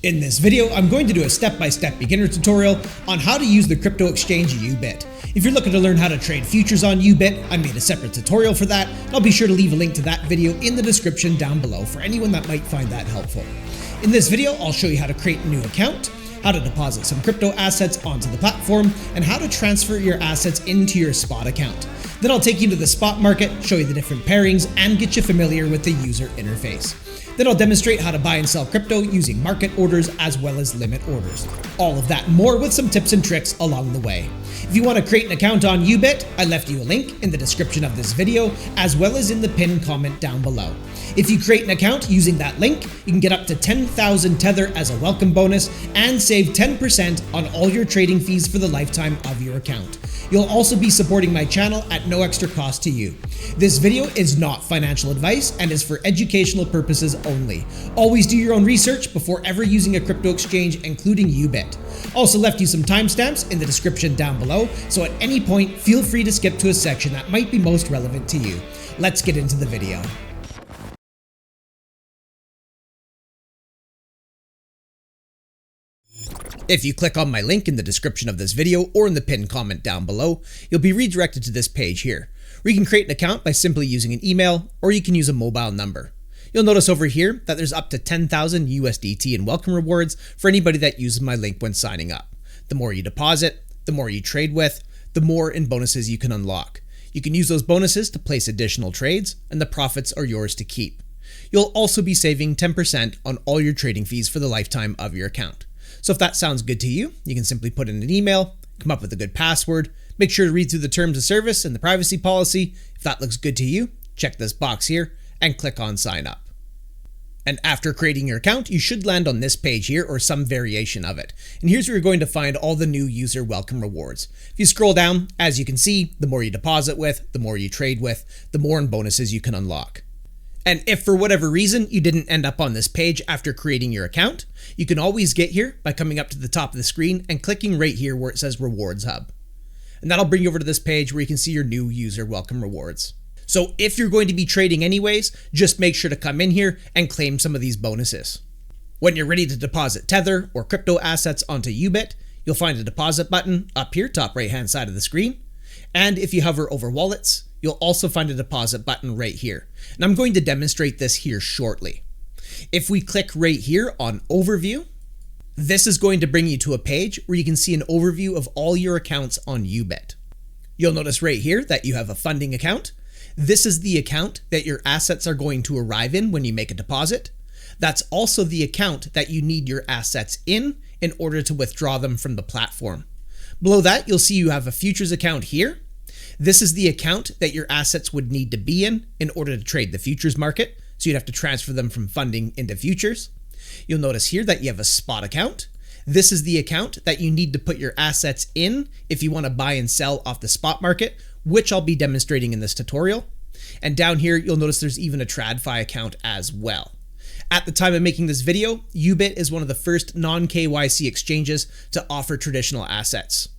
In this video, I'm going to do a step-by-step beginner tutorial on how to use the crypto exchange Yubit. If you're looking to learn how to trade futures on Yubit, I made a separate tutorial for that, and I'll be sure to leave a link to that video in the description down below for anyone that might find that helpful. In this video, I'll show you how to create a new account, how to deposit some crypto assets onto the platform, and how to transfer your assets into your spot account. Then I'll take you to the spot market, show you the different pairings, and get you familiar with the user interface. Then I'll demonstrate how to buy and sell crypto using market orders as well as limit orders. All of that and more with some tips and tricks along the way. If you want to create an account on Yubit, I left you a link in the description of this video as well as in the pinned comment down below. If you create an account using that link, you can get up to 10,000 Tether as a welcome bonus and save 10% on all your trading fees for the lifetime of your account. You'll also be supporting my channel at no extra cost to you. This video is not financial advice and is for educational purposes only. Always do your own research before ever using a crypto exchange, including Yubit. Also left you some timestamps in the description down below, so at any point, feel free to skip to a section that might be most relevant to you. Let's get into the video. If you click on my link in the description of this video or in the pinned comment down below, you'll be redirected to this page here, where you can create an account by simply using an email, or you can use a mobile number. You'll notice over here that there's up to 10,000 USDT in welcome rewards for anybody that uses my link when signing up. The more you deposit, the more you trade with, the more in bonuses you can unlock. You can use those bonuses to place additional trades, and the profits are yours to keep. You'll also be saving 10% on all your trading fees for the lifetime of your account. So if that sounds good to you, you can simply put in an email, come up with a good password, make sure to read through the terms of service and the privacy policy. If that looks good to you, check this box here and click on sign up. And after creating your account, you should land on this page here or some variation of it. And here's where you're going to find all the new user welcome rewards. If you scroll down, as you can see, the more you deposit with, the more you trade with, the more in bonuses you can unlock. And if for whatever reason you didn't end up on this page after creating your account, you can always get here by coming up to the top of the screen and clicking right here where it says Rewards Hub. And that'll bring you over to this page where you can see your new user welcome rewards. So if you're going to be trading anyways, just make sure to come in here and claim some of these bonuses. When you're ready to deposit Tether or crypto assets onto Yubit, you'll find a deposit button up here, top right hand side of the screen. And if you hover over wallets, you'll also find a deposit button right here. And I'm going to demonstrate this here shortly. If we click right here on overview, this is going to bring you to a page where you can see an overview of all your accounts on Yubit. You'll notice right here that you have a funding account. This is the account that your assets are going to arrive in when you make a deposit. That's also the account that you need your assets in order to withdraw them from the platform. Below that, you'll see you have a futures account here. This is the account that your assets would need to be in order to trade the futures market. So you'd have to transfer them from funding into futures. You'll notice here that you have a spot account. This is the account that you need to put your assets in if you want to buy and sell off the spot market, which I'll be demonstrating in this tutorial. And down here, you'll notice there's even a TradFi account as well. At the time of making this video, Yubit is one of the first non-KYC exchanges to offer traditional assets.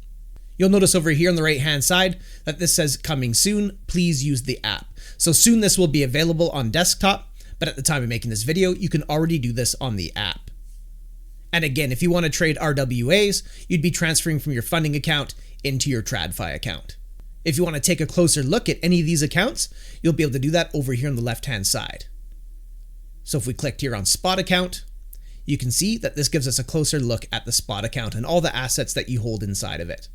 You'll notice over here on the right hand side that this says coming soon, please use the app. So soon this will be available on desktop, but at the time of making this video, you can already do this on the app. And again, if you want to trade RWAs, you'd be transferring from your funding account into your TradFi account. If you want to take a closer look at any of these accounts, you'll be able to do that over here on the left hand side. So if we clicked here on spot account, you can see that this gives us a closer look at the spot account and all the assets that you hold inside of it.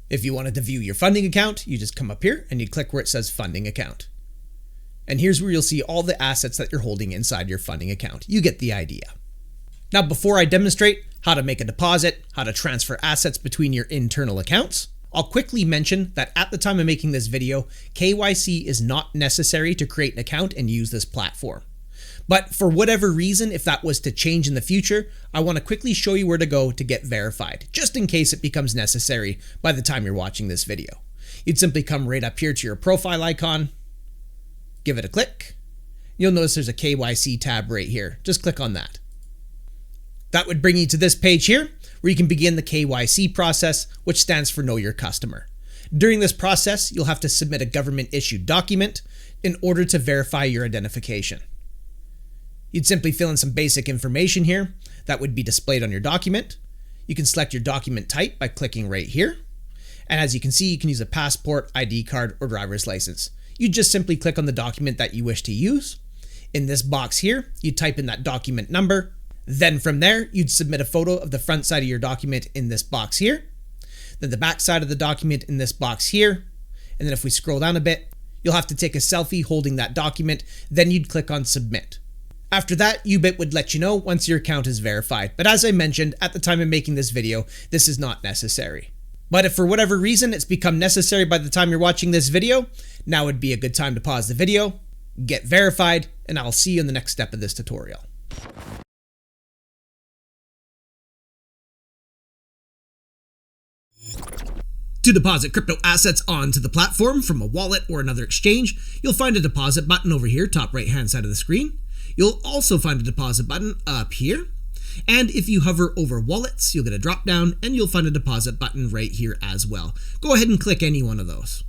If you wanted to view your funding account, you just come up here and you click where it says funding account. And here's where you'll see all the assets that you're holding inside your funding account. You get the idea. Now, before I demonstrate how to make a deposit, how to transfer assets between your internal accounts, I'll quickly mention that at the time of making this video, KYC is not necessary to create an account and use this platform. But for whatever reason, if that was to change in the future, I want to quickly show you where to go to get verified, just in case it becomes necessary by the time you're watching this video. You'd simply come right up here to your profile icon, give it a click. You'll notice there's a KYC tab right here. Just click on that. That would bring you to this page here, where you can begin the KYC process, which stands for Know Your Customer. During this process, you'll have to submit a government-issued document in order to verify your identification. You'd simply fill in some basic information here. that would be displayed on your document. You can select your document type by clicking right here. And as you can see, you can use a passport, ID card, or driver's license. You just simply click on the document that you wish to use. In this box here, you type in that document number. Then from there, you'd submit a photo of the front side of your document in this box here. Then the back side of the document in this box here. And then if we scroll down a bit, you'll have to take a selfie holding that document. Then you'd click on submit. After that, Yubit would let you know once your account is verified. But as I mentioned at the time of making this video, this is not necessary. But if for whatever reason it's become necessary by the time you're watching this video, now would be a good time to pause the video, get verified, and I'll see you in the next step of this tutorial. To deposit crypto assets onto the platform from a wallet or another exchange, you'll find a deposit button over here, top right hand side of the screen. You'll also find a deposit button up here. And if you hover over wallets, you'll get a drop down and you'll find a deposit button right here as well. Go ahead and click any one of those.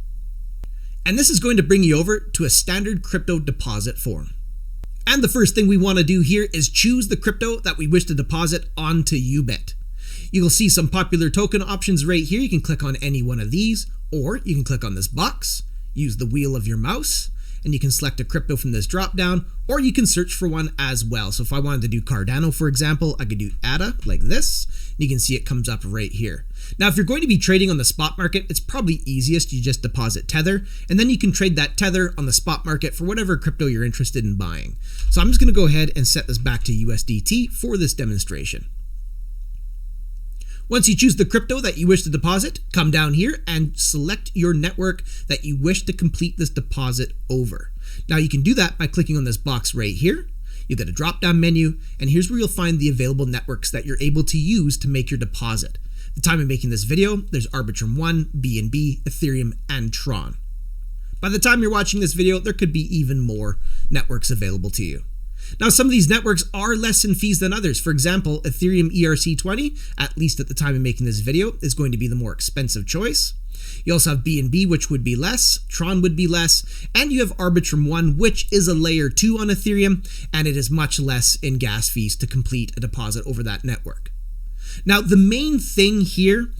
And this is going to bring you over to a standard crypto deposit form. And the first thing we want to do here is choose the crypto that we wish to deposit onto Yubit. You'll see some popular token options right here. You can click on any one of these, or you can click on this box, use the wheel of your mouse, and you can select a crypto from this drop down, or you can search for one as well. So if I wanted to do Cardano, for example, I could do ADA like this, and you can see it comes up right here. Now, if you're going to be trading on the spot market, it's probably easiest you just deposit Tether, and then you can trade that Tether on the spot market for whatever crypto you're interested in buying. So I'm just going to go ahead and set this back to USDT for this demonstration. Once you choose the crypto that you wish to deposit, come down here and select your network that you wish to complete this deposit over. Now you can do that by clicking on this box right here. You'll get a drop-down menu, and here's where you'll find the available networks that you're able to use to make your deposit. At the time of making this video, there's Arbitrum 1, BNB, Ethereum, and Tron. By the time you're watching this video, there could be even more networks available to you. Now, some of these networks are less in fees than others. For example, Ethereum ERC20, at least at the time of making this video, is going to be the more expensive choice. You also have BNB, which would be less, Tron would be less, and you have Arbitrum 1, which is a layer 2 on Ethereum, and it is much less in gas fees to complete a deposit over that network. Now, the main thing here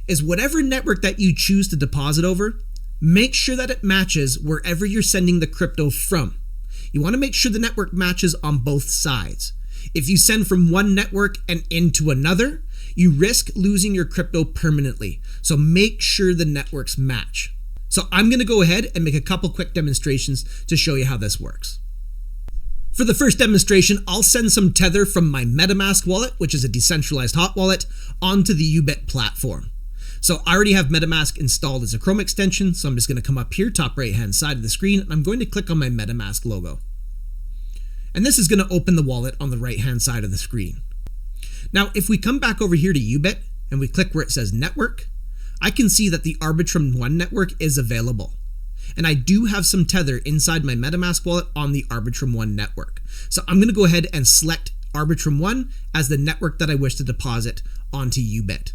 is whatever network that you choose to deposit over, make sure that it matches wherever you're sending the crypto from. You want to make sure the network matches on both sides. If you send from one network and into another, you risk losing your crypto permanently. So make sure the networks match. So I'm going to go ahead and make a couple quick demonstrations to show you how this works. For the first demonstration, I'll send some Tether from my MetaMask wallet, which is a decentralized hot wallet, onto the Yubit platform. So I already have MetaMask installed as a Chrome extension, so I'm just going to come up here, top right hand side of the screen, and I'm going to click on my MetaMask logo. And this is going to open the wallet on the right hand side of the screen. Now, if we come back over here to Yubit and we click where it says network, I can see that the Arbitrum 1 network is available. And I do have some Tether inside my MetaMask wallet on the Arbitrum 1 network. So I'm going to go ahead and select Arbitrum 1 as the network that I wish to deposit onto Yubit.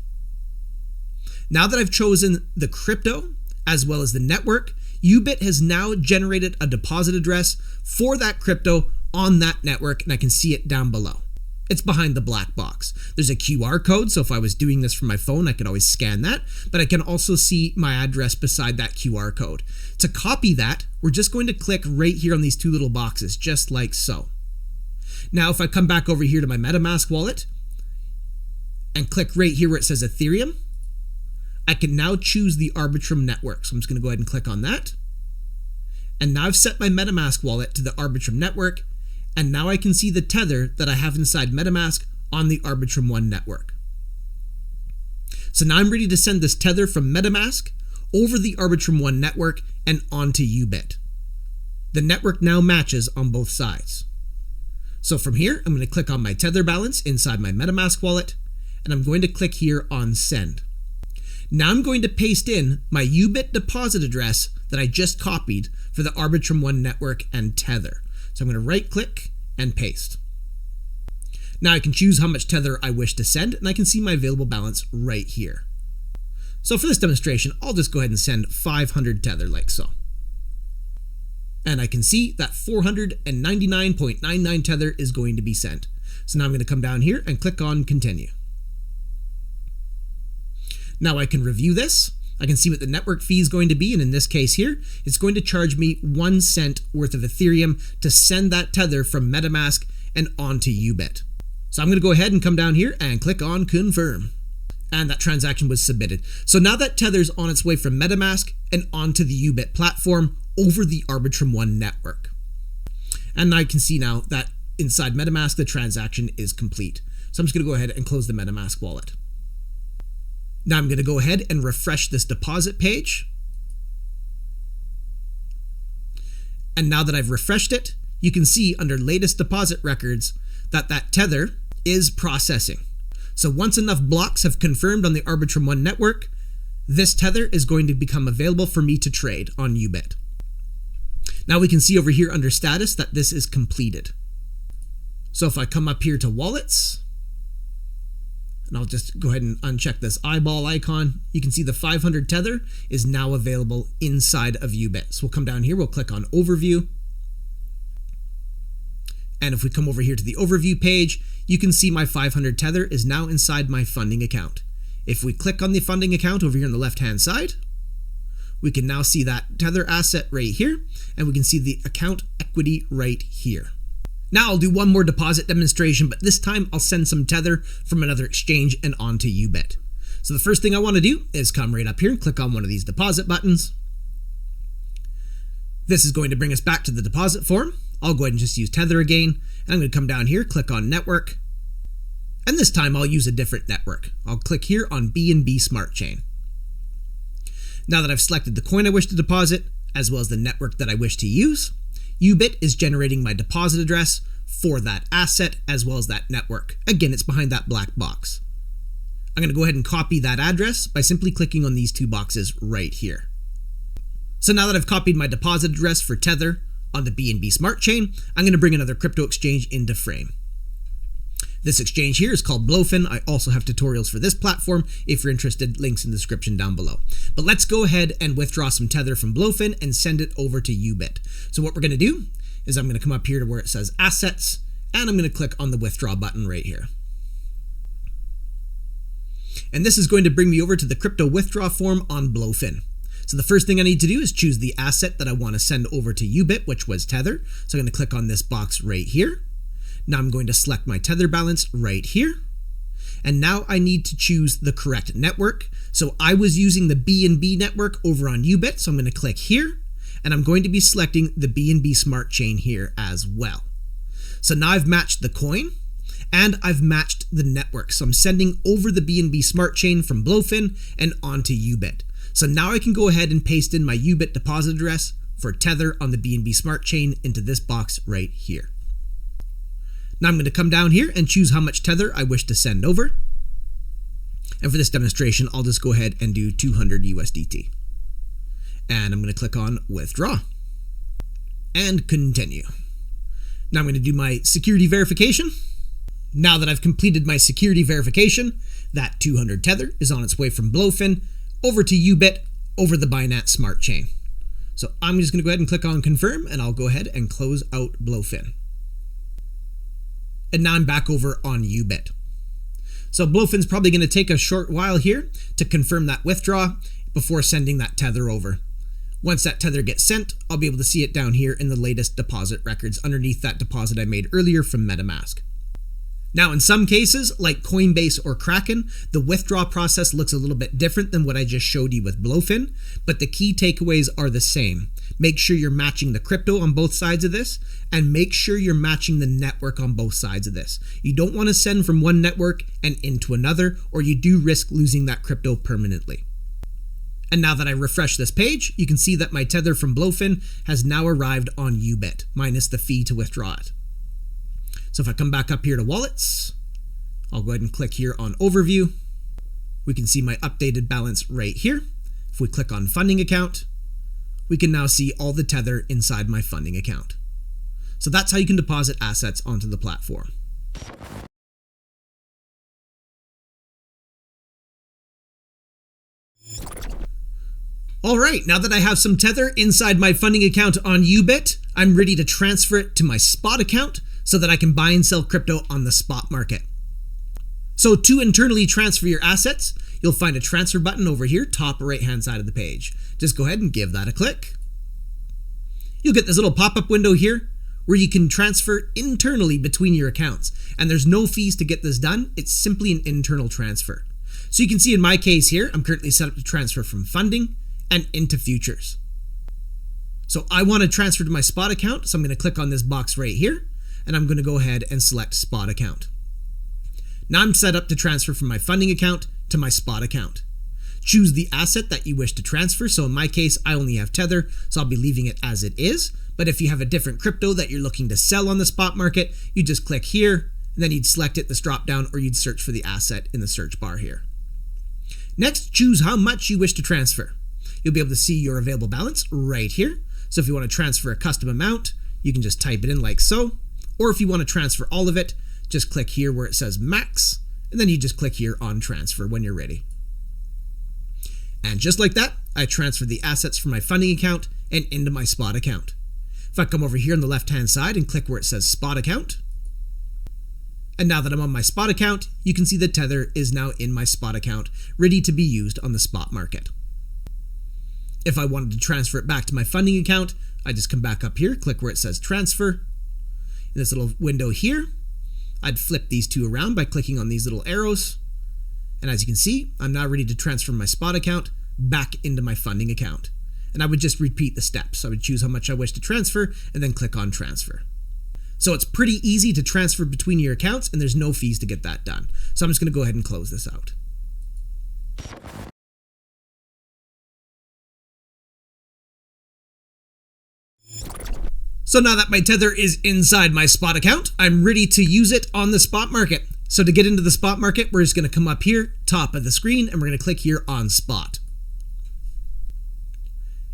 Now that I've chosen the crypto as well as the network, Yubit has now generated a deposit address for that crypto on that network, and I can see it down below. It's behind the black box. There's a QR code, so if I was doing this from my phone, I could always scan that, but I can also see my address beside that QR code. To copy that, we're just going to click right here on these two little boxes, just like so. Now, if I come back over here to my MetaMask wallet and click right here where it says Ethereum, I can now choose the Arbitrum network. So I'm just going to go ahead and click on that. And now I've set my MetaMask wallet to the Arbitrum network. And now I can see the Tether that I have inside MetaMask on the Arbitrum 1 network. So now I'm ready to send this Tether from MetaMask over the Arbitrum 1 network and onto Yubit. The network now matches on both sides. So from here, I'm going to click on my Tether balance inside my MetaMask wallet, and I'm going to click here on Send. Now I'm going to paste in my Yubit deposit address that I just copied for the Arbitrum 1 network and Tether. So I'm going to right click and paste. Now I can choose how much Tether I wish to send, and I can see my available balance right here. So for this demonstration, I'll just go ahead and send 500 Tether like so. And I can see that 499.99 Tether is going to be sent. So now I'm going to come down here and click on continue. Now I can review this. I can see what the network fee is going to be, and in this case here, it's going to charge me 1 cent worth of Ethereum to send that tether from MetaMask and onto Yubit. So I'm going to go ahead and come down here and click on confirm. And that transaction was submitted. So now that tether's on its way from MetaMask and onto the Yubit platform over the Arbitrum 1 network. And I can see now that inside MetaMask, the transaction is complete. So I'm just going to go ahead and close the MetaMask wallet. Now I'm going to go ahead and refresh this deposit page. And now that I've refreshed it, you can see under latest deposit records that tether is processing. So once enough blocks have confirmed on the Arbitrum 1 network, this tether is going to become available for me to trade on Yubit. Now we can see over here under status that this is completed. So if I come up here to wallets, and I'll just go ahead and uncheck this eyeball icon, you can see the 500 tether is now available inside of Yubit. So we'll come down here, we'll click on overview. And if we come over here to the overview page, you can see my 500 tether is now inside my funding account. If we click on the funding account over here on the left-hand side, we can now see that tether asset right here, and we can see the account equity right here. Now I'll do one more deposit demonstration, but this time I'll send some tether from another exchange and onto Yubit. So the first thing I want to do is come right up here and click on one of these deposit buttons. This is going to bring us back to the deposit form. I'll go ahead and just use Tether again, and I'm going to come down here, click on network, and this time I'll use a different network. I'll click here on BNB Smart Chain. Now that I've selected the coin I wish to deposit, as well as the network that I wish to use, Yubit is generating my deposit address for that asset as well as that network. Again, it's behind that black box. I'm going to go ahead and copy that address by simply clicking on these two boxes right here. So now that I've copied my deposit address for Tether on the BNB Smart Chain, I'm going to bring another crypto exchange into frame. This exchange here is called Blowfin. I also have tutorials for this platform if you're interested, links in the description down below. But let's go ahead and withdraw some Tether from Blowfin and send it over to Yubit. So what we're going to do is I'm going to come up here to where it says assets, and I'm going to click on the withdraw button right here. And this is going to bring me over to the crypto withdraw form on Blowfin. So the first thing I need to do is choose the asset that I want to send over to Yubit, which was Tether. So I'm going to click on this box right here. Now I'm going to select my Tether balance right here. And now I need to choose the correct network. So I was using the BNB network over on Yubit. So I'm going to click here, and I'm going to be selecting the BNB Smart Chain here as well. So now I've matched the coin and I've matched the network. So I'm sending over the BNB Smart Chain from Blowfin and onto Yubit. So now I can go ahead and paste in my Yubit deposit address for Tether on the BNB Smart Chain into this box right here. Now I'm going to come down here and choose how much Tether I wish to send over. And for this demonstration, I'll just go ahead and do 200 USDT. And I'm going to click on withdraw and continue. Now I'm going to do my security verification. Now that I've completed my security verification, that 200 Tether is on its way from Blowfin over to Yubit over the Binance Smart Chain. So I'm just going to go ahead and click on confirm, and I'll go ahead and close out Blowfin. And now I'm back over on Yubit. So Blowfin's probably going to take a short while here to confirm that withdraw before sending that Tether over. Once that Tether gets sent, I'll be able to see it down here in the latest deposit records underneath that deposit I made earlier from MetaMask. Now, in some cases, like Coinbase or Kraken, the withdrawal process looks a little bit different than what I just showed you with Blowfin, but the key takeaways are the same. Make sure you're matching the crypto on both sides of this, and make sure you're matching the network on both sides of this. You don't want to send from one network and into another, or you do risk losing that crypto permanently. And now that I refresh this page, you can see that my Tether from Blowfin has now arrived on Yubit, minus the fee to withdraw it. So if I come back up here to wallets, I'll go ahead and click here on overview. We can see my updated balance right here. If we click on funding account, we can now see all the Tether inside my funding account. So that's how you can deposit assets onto the platform. All right, now that I have some Tether inside my funding account on Yubit, I'm ready to transfer it to my spot account so that I can buy and sell crypto on the spot market. So to internally transfer your assets, you'll find a transfer button over here, top right hand side of the page. Just go ahead and give that a click. You'll get this little pop-up window here where you can transfer internally between your accounts. And there's no fees to get this done. It's simply an internal transfer. So you can see in my case here, I'm currently set up to transfer from funding and into futures. So I want to transfer to my spot account. So I'm going to click on this box right here and I'm going to go ahead and select spot account. Now I'm set up to transfer from my funding account to my spot account. Choose the asset that you wish to transfer. So in my case, I only have Tether, so I'll be leaving it as it is. But if you have a different crypto that you're looking to sell on the spot market, you just click here, and then you'd select it, this drop down, or you'd search for the asset in the search bar here. Next, choose how much you wish to transfer. You'll be able to see your available balance right here. So if you want to transfer a custom amount, you can just type it in like so. Or if you want to transfer all of it, just click here where it says max, and then you just click here on transfer when you're ready. And just like that, I transferred the assets from my funding account and into my spot account. If I come over here on the left-hand side and click where it says spot account, and now that I'm on my spot account, you can see the Tether is now in my spot account, ready to be used on the spot market. If I wanted to transfer it back to my funding account, I just come back up here, click where it says transfer. In this little window here, I'd flip these two around by clicking on these little arrows. And as you can see, I'm now ready to transfer my spot account back into my funding account. And I would just repeat the steps. I would choose how much I wish to transfer and then click on transfer. So it's pretty easy to transfer between your accounts and there's no fees to get that done. So I'm just going to go ahead and close this out. So now that my Tether is inside my spot account, I'm ready to use it on the spot market. So to get into the spot market, we're just going to come up here, top of the screen, and we're going to click here on spot.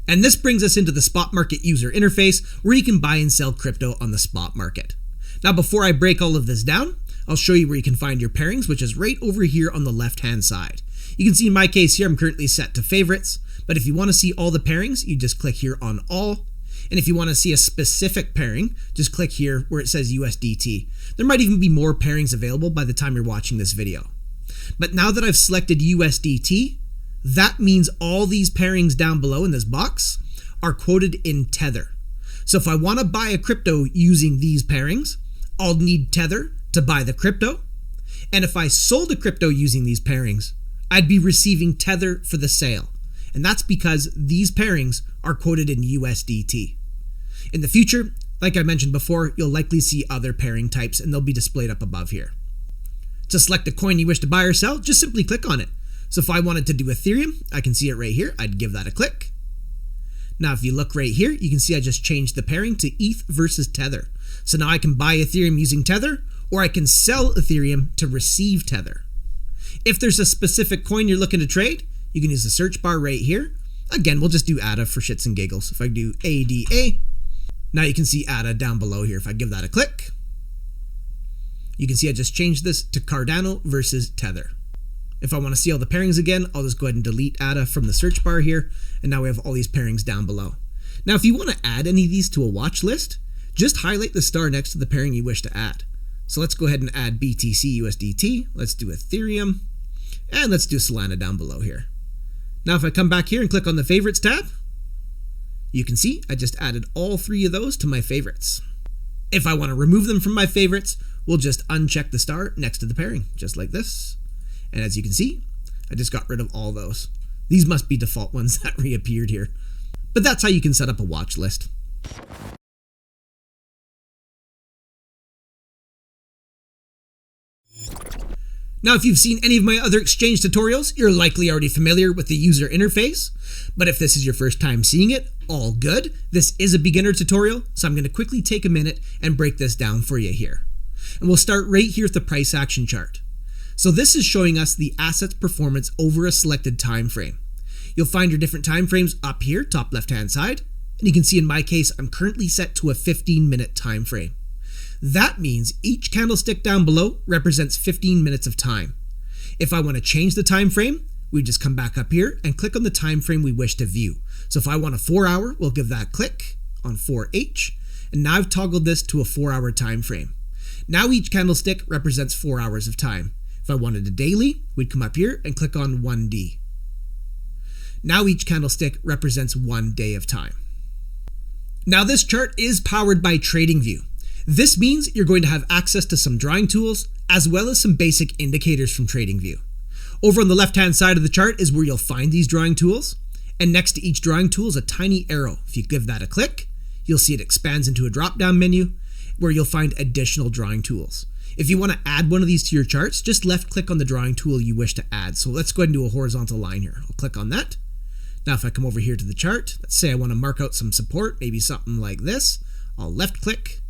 And this brings us into the spot market user interface where you can buy and sell crypto on the spot market. Now, before I break all of this down, I'll show you where you can find your pairings, which is right over here on the left-hand side. You can see in my case here, I'm currently set to favorites, but if you want to see all the pairings, you just click here on all. And if you want to see a specific pairing, just click here where it says USDT. There might even be more pairings available by the time you're watching this video. But now that I've selected USDT, that means all these pairings down below in this box are quoted in Tether. So if I want to buy a crypto using these pairings, I'll need Tether to buy the crypto. And if I sold a crypto using these pairings, I'd be receiving Tether for the sale. And that's because these pairings are quoted in USDT. In the future, like I mentioned before, you'll likely see other pairing types and they'll be displayed up above here. To select the coin you wish to buy or sell, just simply click on it. So if I wanted to do Ethereum, I can see it right here. I'd give that a click. Now, if you look right here, you can see I just changed the pairing to ETH versus Tether. So now I can buy Ethereum using Tether, or I can sell Ethereum to receive Tether. If there's a specific coin you're looking to trade, you can use the search bar right here. Again, we'll just do ADA for shits and giggles. If I do ADA, now you can see ADA down below here. If I give that a click, you can see I just changed this to Cardano versus Tether. If I want to see all the pairings again, I'll just go ahead and delete ADA from the search bar here. And now we have all these pairings down below. Now, if you want to add any of these to a watch list, just highlight the star next to the pairing you wish to add. So let's go ahead and add BTC USDT. Let's do Ethereum. And let's do Solana down below here. Now, if I come back here and click on the favorites tab, you can see I just added all three of those to my favorites. If I want to remove them from my favorites, we'll just uncheck the star next to the pairing, just like this. And as you can see, I just got rid of all those. These must be default ones that reappeared here. But that's how you can set up a watch list. Now, if you've seen any of my other exchange tutorials, you're likely already familiar with the user interface. But if this is your first time seeing it, all good. This is a beginner tutorial, so I'm going to quickly take a minute and break this down for you here. And we'll start right here with the price action chart. So this is showing us the asset's performance over a selected time frame. You'll find your different time frames up here, top left-hand side. And you can see in my case, I'm currently set to a 15-minute time frame. That means each candlestick down below represents 15 minutes of time. If I want to change the time frame, we just come back up here and click on the time frame we wish to view. So if I want a 4-hour, we'll give that a click on 4H. And now I've toggled this to a 4-hour time frame. Now each candlestick represents 4 hours of time. If I wanted a daily, we'd come up here and click on 1D. Now each candlestick represents 1 day of time. Now this chart is powered by TradingView. This means you're going to have access to some drawing tools as well as some basic indicators from TradingView. Over on the left-hand side of the chart is where you'll find these drawing tools, and next to each drawing tool is a tiny arrow. If you give that a click, you'll see it expands into a drop-down menu where you'll find additional drawing tools. If you want to add one of these to your charts, just left-click on the drawing tool you wish to add. So let's go ahead and do a horizontal line here. I'll click on that. Now if I come over here to the chart, let's say I want to mark out some support, maybe something like this. I'll left-click.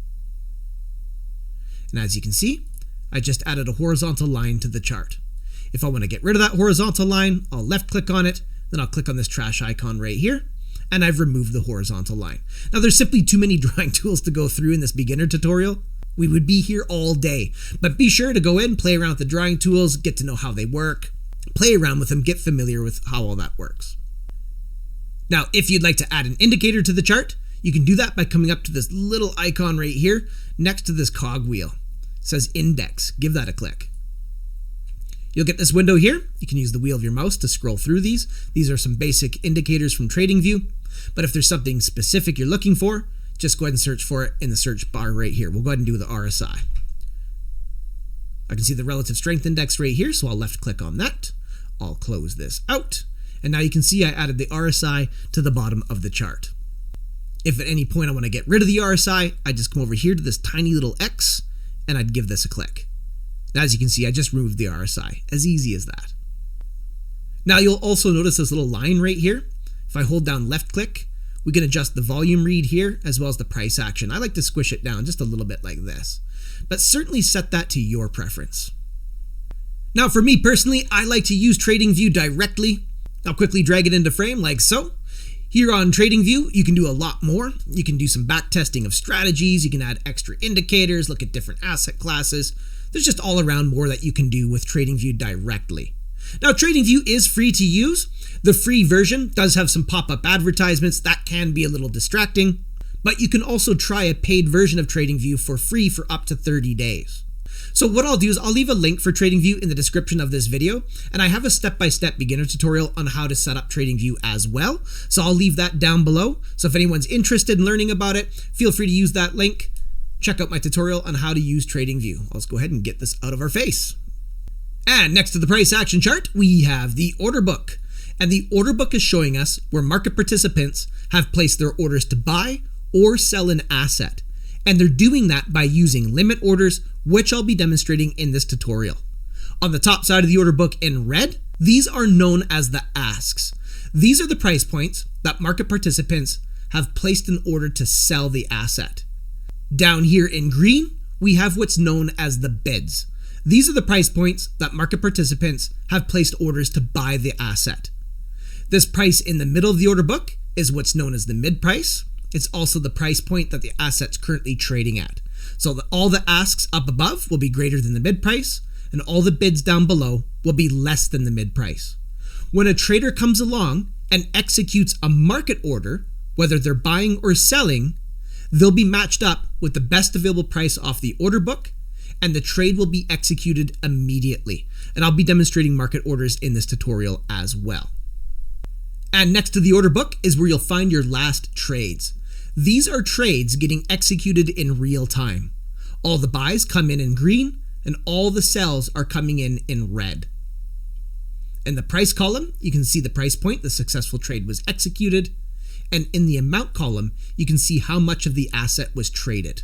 And as you can see, I just added a horizontal line to the chart. If I want to get rid of that horizontal line, I'll left-click on it, then I'll click on this trash icon right here, and I've removed the horizontal line. Now there's simply too many drawing tools to go through in this beginner tutorial. We would be here all day, but be sure to go in, play around with the drawing tools, get to know how they work, play around with them, get familiar with how all that works. Now, if you'd like to add an indicator to the chart, you can do that by coming up to this little icon right here next to this cog wheel. It says index. Give that a click. You'll get this window here. You can use the wheel of your mouse to scroll through these. These are some basic indicators from TradingView, but if there's something specific you're looking for, just go ahead and search for it in the search bar right here. We'll go ahead and do the RSI. I can see the relative strength index right here, so I'll left click on that. I'll close this out. And now you can see I added the RSI to the bottom of the chart. If at any point I want to get rid of the RSI, I just come over here to this tiny little X and I'd give this a click. Now, as you can see, I just removed the RSI. As easy as that. Now you'll also notice this little line right here. If I hold down left click, we can adjust the volume read here as well as the price action. I like to squish it down just a little bit like this, but certainly set that to your preference. Now for me personally, I like to use TradingView directly. I'll quickly drag it into frame like so. Here on TradingView, you can do a lot more. You can do some back testing of strategies. You can add extra indicators, look at different asset classes. There's just all around more that you can do with TradingView directly. Now, TradingView is free to use. The free version does have some pop-up advertisements that can be a little distracting, but you can also try a paid version of TradingView for free for up to 30 days. So what I'll do is I'll leave a link for TradingView in the description of this video, and I have a step-by-step beginner tutorial on how to set up TradingView as well. So I'll leave that down below. So if anyone's interested in learning about it, feel free to use that link. Check out my tutorial on how to use TradingView. Let's go ahead and get this out of our face. And next to the price action chart, we have the order book. And the order book is showing us where market participants have placed their orders to buy or sell an asset. And they're doing that by using limit orders, which I'll be demonstrating in this tutorial. On the top side of the order book in red, these are known as the asks. These are the price points that market participants have placed in order to sell the asset. Down here in green, we have what's known as the bids. These are the price points that market participants have placed orders to buy the asset. This price in the middle of the order book is what's known as the mid price. It's also the price point that the asset's currently trading at. So all the asks up above will be greater than the mid price, and all the bids down below will be less than the mid price. When a trader comes along and executes a market order, whether they're buying or selling, they'll be matched up with the best available price off the order book, and the trade will be executed immediately. And I'll be demonstrating market orders in this tutorial as well. And next to the order book is where you'll find your last trades. These are trades getting executed in real time. All the buys come in green, and all the sells are coming in red. In the price column, you can see the price point the successful trade was executed, and in the amount column, you can see how much of the asset was traded.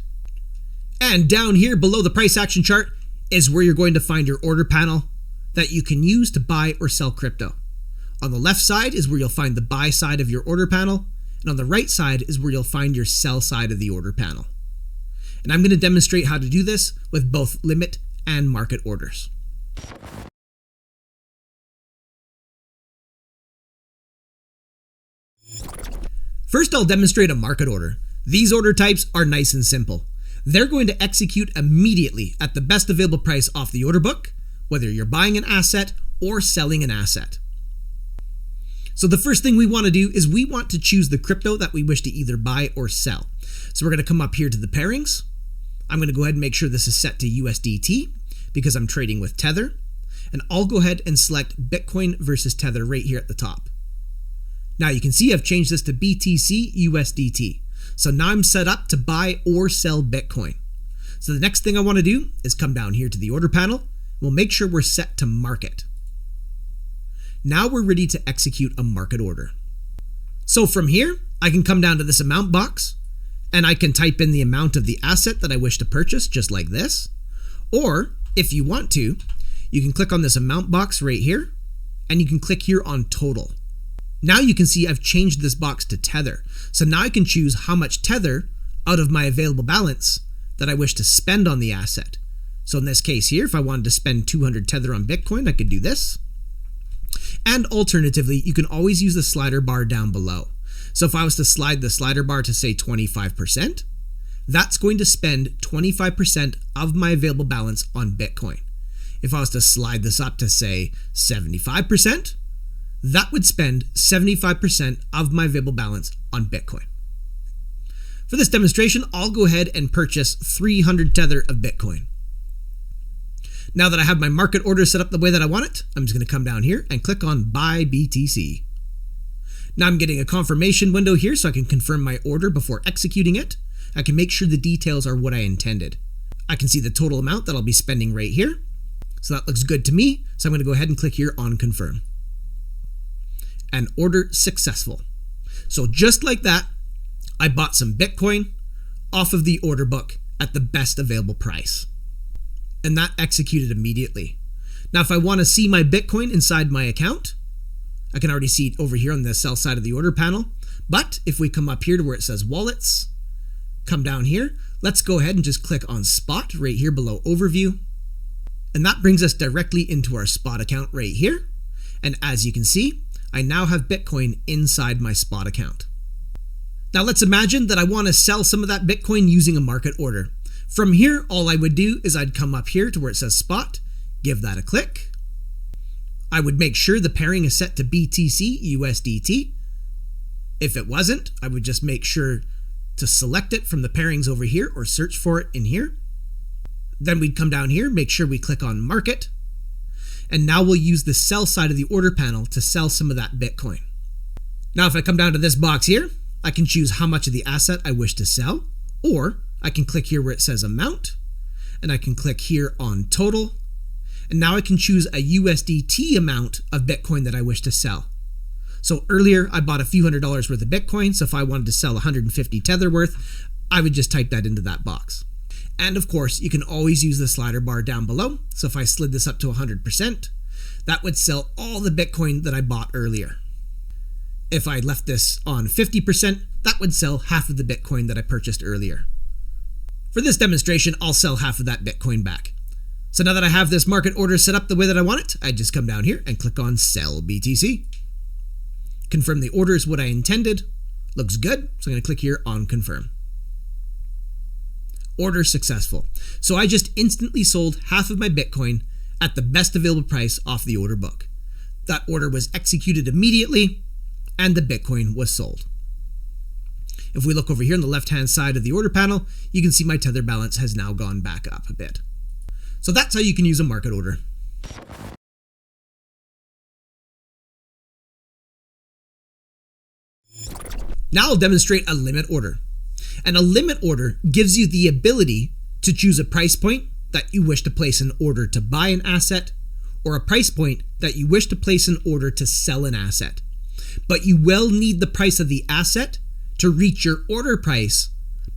And down here below the price action chart is where you're going to find your order panel that you can use to buy or sell crypto. On the left side is where you'll find the buy side of your order panel, and on the right side is where you'll find your sell side of the order panel. And I'm going to demonstrate how to do this with both limit and market orders. First, I'll demonstrate a market order. These order types are nice and simple. They're going to execute immediately at the best available price off the order book, whether you're buying an asset or selling an asset. So the first thing we want to do is we want to choose the crypto that we wish to either buy or sell. So we're going to come up here to the pairings. I'm going to go ahead and make sure this is set to USDT because I'm trading with Tether. And I'll go ahead and select Bitcoin versus Tether right here at the top. Now you can see I've changed this to BTC USDT. So now I'm set up to buy or sell Bitcoin. So the next thing I want to do is come down here to the order panel. We'll make sure we're set to market. Now we're ready to execute a market order. So from here, I can come down to this amount box and I can type in the amount of the asset that I wish to purchase, just like this. Or if you want to, you can click on this amount box right here and you can click here on total. Now you can see I've changed this box to Tether. So now I can choose how much Tether out of my available balance that I wish to spend on the asset. So in this case here, if I wanted to spend 200 Tether on Bitcoin, I could do this. And alternatively, you can always use the slider bar down below. So if I was to slide the slider bar to say 25%, that's going to spend 25% of my available balance on Bitcoin. If I was to slide this up to say 75%, that would spend 75% of my available balance on Bitcoin. For this demonstration, I'll go ahead and purchase 300 Tether of Bitcoin. Now that I have my market order set up the way that I want it, I'm just going to come down here and click on Buy BTC. Now I'm getting a confirmation window here so I can confirm my order before executing it. I can make sure the details are what I intended. I can see the total amount that I'll be spending right here. So that looks good to me. So I'm going to go ahead and click here on Confirm. And order successful. So just like that, I bought some Bitcoin off of the order book at the best available price. And that executed immediately. Now, if I want to see my Bitcoin inside my account, I can already see it over here on the sell side of the order panel. But if we come up here to where it says wallets, come down here, let's go ahead and just click on spot right here below overview. And that brings us directly into our spot account right here. And as you can see, I now have Bitcoin inside my spot account. Now let's imagine that I want to sell some of that Bitcoin using a market order. From here, all I would do is I'd come up here to where it says spot, give that a click. I would make sure the pairing is set to BTC USDT. If it wasn't, I would just make sure to select it from the pairings over here or search for it in here. Then we'd come down here, make sure we click on market. And now we'll use the sell side of the order panel to sell some of that Bitcoin. Now, if I come down to this box here, I can choose how much of the asset I wish to sell, or I can click here where it says amount, and I can click here on total. And now I can choose a USDT amount of Bitcoin that I wish to sell. So earlier I bought a few $100s worth of Bitcoin. So if I wanted to sell 150 Tether worth, I would just type that into that box. And of course, you can always use the slider bar down below. So if I slid this up to 100%, that would sell all the Bitcoin that I bought earlier. If I left this on 50%, that would sell half of the Bitcoin that I purchased earlier. For this demonstration, I'll sell half of that Bitcoin back. So now that I have this market order set up the way that I want it, I just come down here and click on Sell BTC. Confirm the order is what I intended. Looks good, so I'm going to click here on Confirm. Order successful. So I just instantly sold half of my Bitcoin at the best available price off the order book. That order was executed immediately, and the Bitcoin was sold. If we look over here on the left-hand side of the order panel, you can see my Tether balance has now gone back up a bit. So that's how you can use a market order. Now I'll demonstrate a limit order. And a limit order gives you the ability to choose a price point that you wish to place an order to buy an asset, or a price point that you wish to place an order to sell an asset. But you will need the price of the asset to reach your order price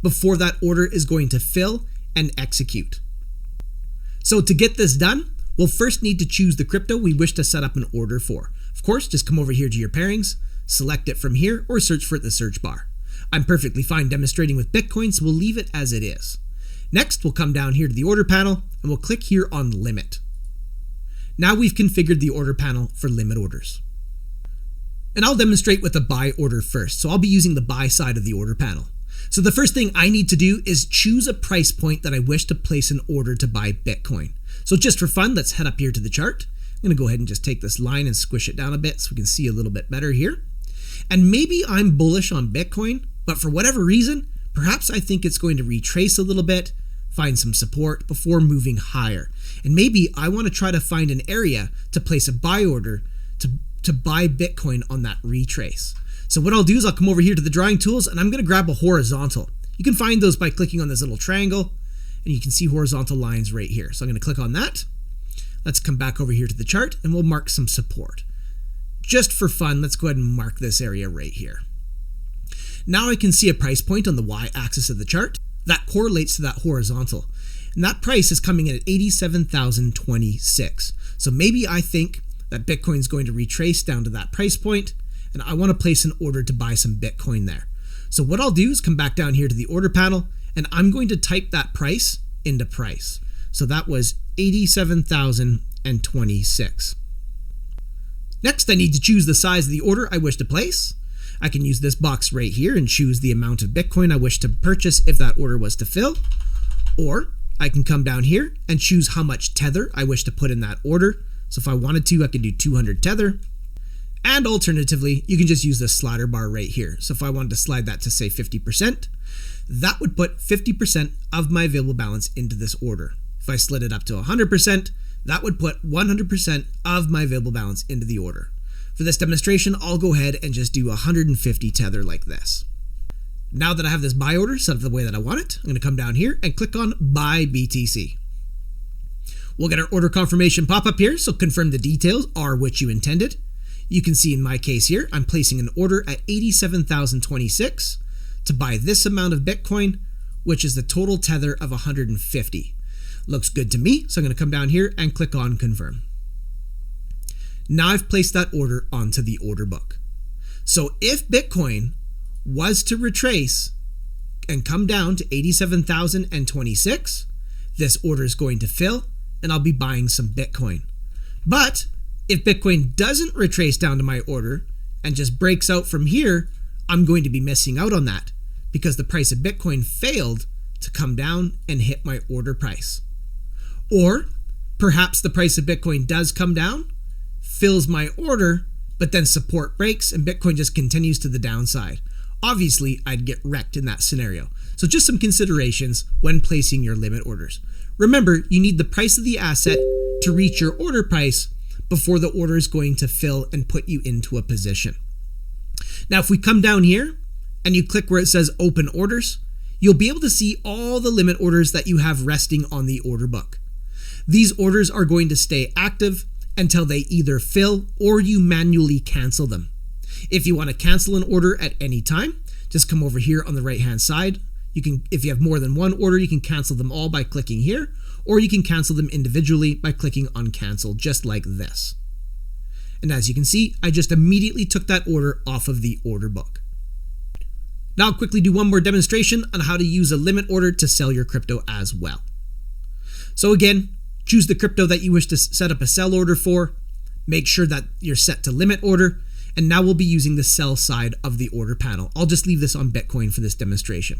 before that order is going to fill and execute. So to get this done, we'll first need to choose the crypto we wish to set up an order for. Of course, just come over here to your pairings, select it from here, or search for it in the search bar. I'm perfectly fine demonstrating with Bitcoin, so we'll leave it as it is. Next, we'll come down here to the order panel and we'll click here on limit. Now we've configured the order panel for limit orders. And I'll demonstrate with the buy order first. So I'll be using the buy side of the order panel. So the first thing I need to do is choose a price point that I wish to place an order to buy Bitcoin. So just for fun, let's head up here to the chart. I'm going to go ahead and just take this line and squish it down a bit so we can see a little bit better here. And maybe I'm bullish on Bitcoin, but for whatever reason, perhaps I think it's going to retrace a little bit, find some support before moving higher. And maybe I want to try to find an area to place a buy order to buy Bitcoin on that retrace. So what I'll do is I'll come over here to the drawing tools and I'm going to grab a horizontal. You can find those by clicking on this little triangle and you can see horizontal lines right here. So I'm going to click on that. Let's come back over here to the chart and we'll mark some support. Just for fun, let's go ahead and mark this area right here. Now I can see a price point on the y-axis of the chart that correlates to that horizontal. And that price is coming in at 87,026. So maybe I think that Bitcoin's going to retrace down to that price point and I want to place an order to buy some Bitcoin there. So what I'll do is come back down here to the order panel and I'm going to type that price into price. So that was 87,026. Next, I need to choose the size of the order I wish to place. I can use this box right here and choose the amount of Bitcoin I wish to purchase if that order was to fill. Or I can come down here and choose how much Tether I wish to put in that order. So if I wanted to, I could do 200 Tether. And alternatively, you can just use this slider bar right here. So if I wanted to slide that to say 50%, that would put 50% of my available balance into this order. If I slid it up to 100%, that would put 100% of my available balance into the order. For this demonstration, I'll go ahead and just do 150 Tether like this. Now that I have this buy order set up the way that I want it, I'm going to come down here and click on Buy BTC. We'll get our order confirmation pop up here, so confirm the details are what you intended. You can see in my case here, I'm placing an order at 87,026 to buy this amount of Bitcoin, which is the total Tether of 150. Looks good to me, so I'm going to come down here and click on Confirm. Now I've placed that order onto the order book. So if Bitcoin was to retrace and come down to 87,026, this order is going to fill and I'll be buying some Bitcoin. But if Bitcoin doesn't retrace down to my order and just breaks out from here, I'm going to be missing out on that because the price of Bitcoin failed to come down and hit my order price. Or perhaps the price of Bitcoin does come down, fills my order, but then support breaks and Bitcoin just continues to the downside. Obviously, I'd get wrecked in that scenario. So just some considerations when placing your limit orders. Remember, you need the price of the asset to reach your order price before the order is going to fill and put you into a position. Now, if we come down here and you click where it says Open Orders, you'll be able to see all the limit orders that you have resting on the order book. These orders are going to stay active until they either fill or you manually cancel them. If you want to cancel an order at any time, just come over here on the right-hand side. You can, if you have more than one order, you can cancel them all by clicking here, or you can cancel them individually by clicking on Cancel, just like this. And as you can see, I just immediately took that order off of the order book. Now I'll quickly do one more demonstration on how to use a limit order to sell your crypto as well. So again, choose the crypto that you wish to set up a sell order for. Make sure that you're set to limit order. And now we'll be using the sell side of the order panel. I'll just leave this on Bitcoin for this demonstration.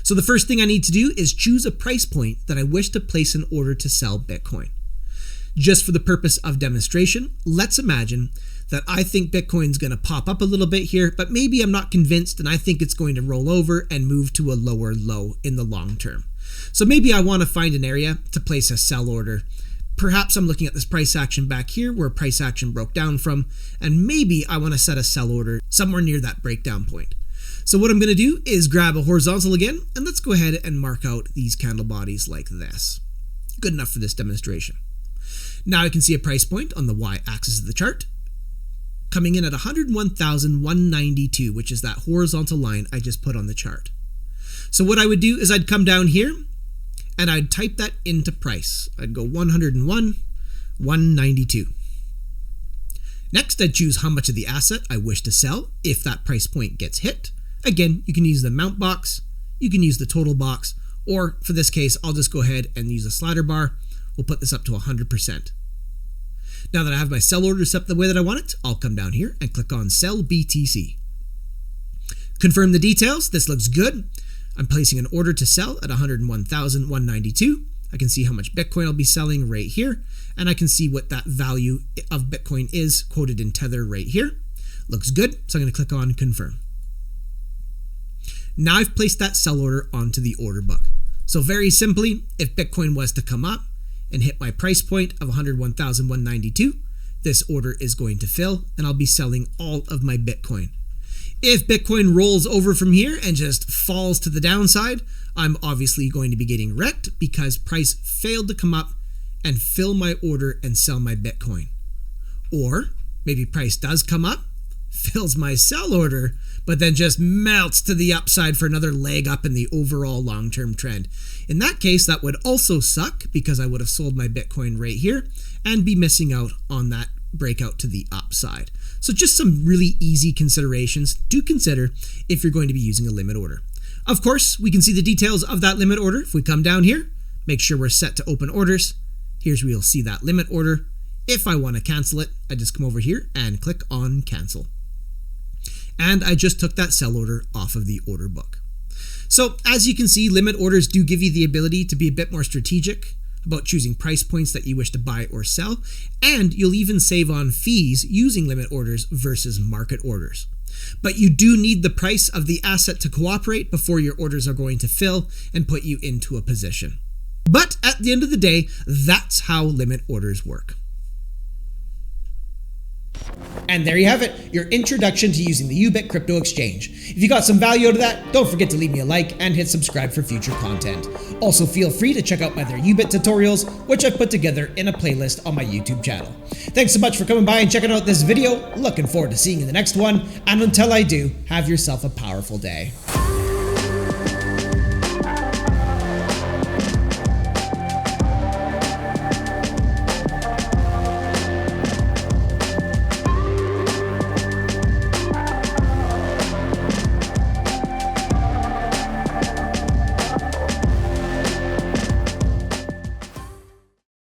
So the first thing I need to do is choose a price point that I wish to place an order to sell Bitcoin. Just for the purpose of demonstration, let's imagine that I think Bitcoin's going to pop up a little bit here, but maybe I'm not convinced and I think it's going to roll over and move to a lower low in the long term. So maybe I want to find an area to place a sell order. Perhaps I'm looking at this price action back here where price action broke down from, and maybe I want to set a sell order somewhere near that breakdown point. So what I'm going to do is grab a horizontal again, and let's go ahead and mark out these candle bodies like this. Good enough for this demonstration. Now I can see a price point on the y-axis of the chart coming in at 101,192, which is that horizontal line I just put on the chart. So what I would do is I'd come down here and I'd type that into price. I'd go 101,192. Next, I'd choose how much of the asset I wish to sell if that price point gets hit. Again, you can use the amount box, you can use the total box, or for this case, I'll just go ahead and use a slider bar. We'll put this up to 100%. Now that I have my sell order set up the way that I want it, I'll come down here and click on Sell BTC. Confirm the details. This looks good. I'm placing an order to sell at 101,192. I can see how much Bitcoin I'll be selling right here, and I can see what that value of Bitcoin is quoted in Tether right here. Looks good, so I'm going to click on Confirm. Now I've placed that sell order onto the order book. So very simply, if Bitcoin was to come up and hit my price point of 101,192, this order is going to fill and I'll be selling all of my Bitcoin. If Bitcoin rolls over from here and just falls to the downside, I'm obviously going to be getting wrecked because price failed to come up and fill my order and sell my Bitcoin. Or maybe price does come up, fills my sell order, but then just melts to the upside for another leg up in the overall long-term trend. In that case, that would also suck because I would have sold my Bitcoin right here and be missing out on that breakout to the upside. So just some really easy considerations to consider if you're going to be using a limit order. Of course, we can see the details of that limit order. If we come down here, make sure we're set to open orders. Here's where you'll see that limit order. If I want to cancel it, I just come over here and click on cancel. And I just took that sell order off of the order book. So as you can see, limit orders do give you the ability to be a bit more strategic about choosing price points that you wish to buy or sell, and you'll even save on fees using limit orders versus market orders. But you do need the price of the asset to cooperate before your orders are going to fill and put you into a position. But at the end of the day, that's how limit orders work. And there you have it, your introduction to using the Yubit Crypto Exchange. If you got some value out of that, don't forget to leave me a like and hit subscribe for future content. Also feel free to check out my other Yubit tutorials, which I've put together in a playlist on my YouTube channel. Thanks so much for coming by and checking out this video. Looking forward to seeing you in the next one, and until I do, have yourself a powerful day.